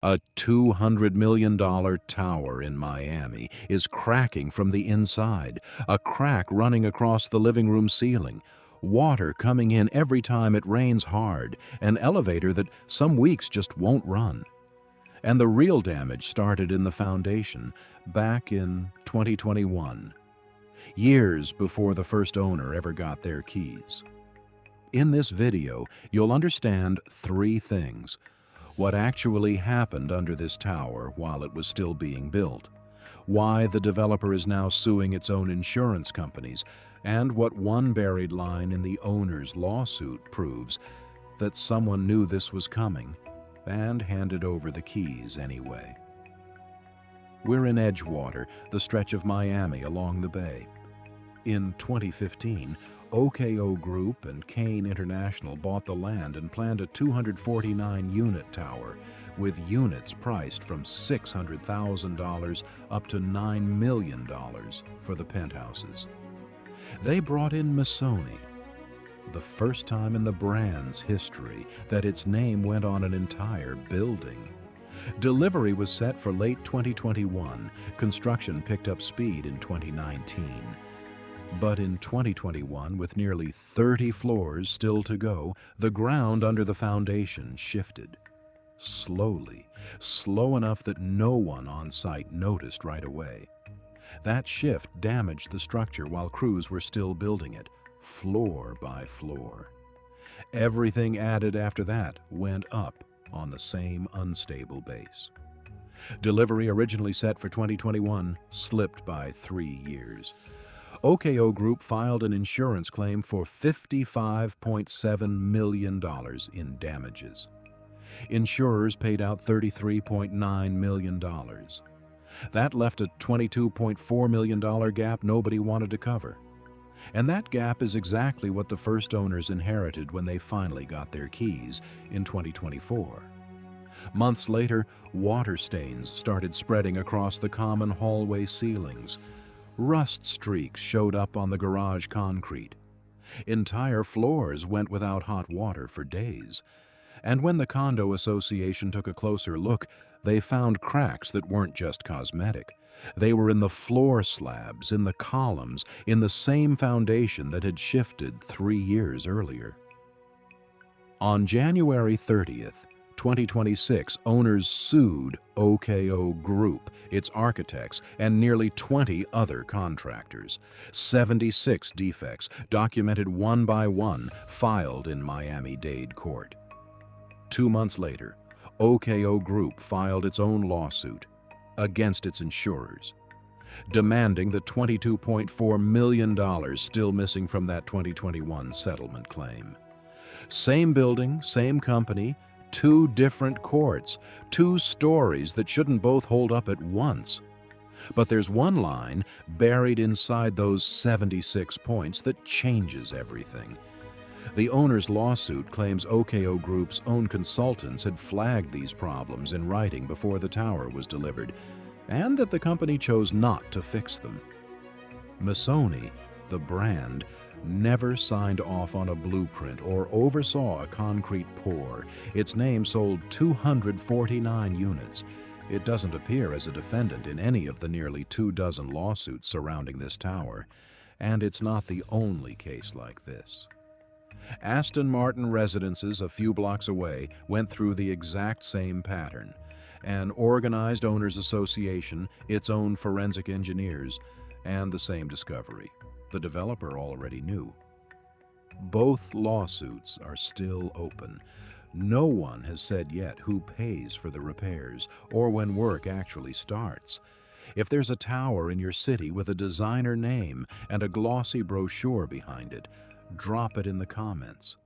A $200 million tower in Miami is cracking from the inside, a crack running across the living room ceiling, water coming in every time it rains hard, an elevator that some weeks just won't run. And the real damage started in the foundation back in 2021, years before the first owner ever got their keys. In this video, you'll understand three things: what actually happened under this tower while it was still being built, why the developer is now suing its own insurance companies, and what one buried line in the owner's lawsuit proves: that someone knew this was coming and handed over the keys anyway. We're in Edgewater, the stretch of Miami along the bay. In 2015, OKO Group and Kane International bought the land and planned a 249-unit tower with units priced from $600,000 up to $9 million for the penthouses. They brought in Missoni, the first time in the brand's history that its name went on an entire building. Delivery was set for late 2021. Construction picked up speed in 2019. But in 2021, with nearly 30 floors still to go, the ground under the foundation shifted. Slowly, slow enough that no one on site noticed right away. That shift damaged the structure while crews were still building it, floor by floor. Everything added after that went up on the same unstable base. Delivery, originally set for 2021, slipped by 3 years. OKO Group filed an insurance claim for $55.7 million in damages. Insurers paid out $33.9 million. That left a $22.4 million gap nobody wanted to cover. And that gap is exactly what the first owners inherited when they finally got their keys in 2024. Months later, water stains started spreading across the common hallway ceilings. Rust streaks showed up on the garage concrete. Entire floors went without hot water for days. And when the condo association took a closer look, they found cracks that weren't just cosmetic. They were in the floor slabs, in the columns, in the same foundation that had shifted 3 years earlier. On January 30th, 2026, owners sued OKO Group, its architects, and nearly 20 other contractors. 76 defects, documented one by one, filed in Miami-Dade court. 2 months later, OKO Group filed its own lawsuit against its insurers, demanding the $22.4 million still missing from that 2021 settlement claim. Same building, same company, 2 different courts, 2 stories that shouldn't both hold up at once. But there's one line buried inside those 76 points that changes everything. The owner's lawsuit claims OKO Group's own consultants had flagged these problems in writing before the tower was delivered, and that the company chose not to fix them. Missoni, the brand, never signed off on a blueprint or oversaw a concrete pour. Its name sold 249 units. It doesn't appear as a defendant in any of the nearly 24 lawsuits surrounding this tower, and it's not the only case like this. Aston Martin residences a few blocks away went through the exact same pattern. An organized owners association, its own forensic engineers, and the same discovery. The developer already knew. Both lawsuits are still open. No one has said yet who pays for the repairs or when work actually starts. If there's a tower in your city with a designer name and a glossy brochure behind it, drop it in the comments.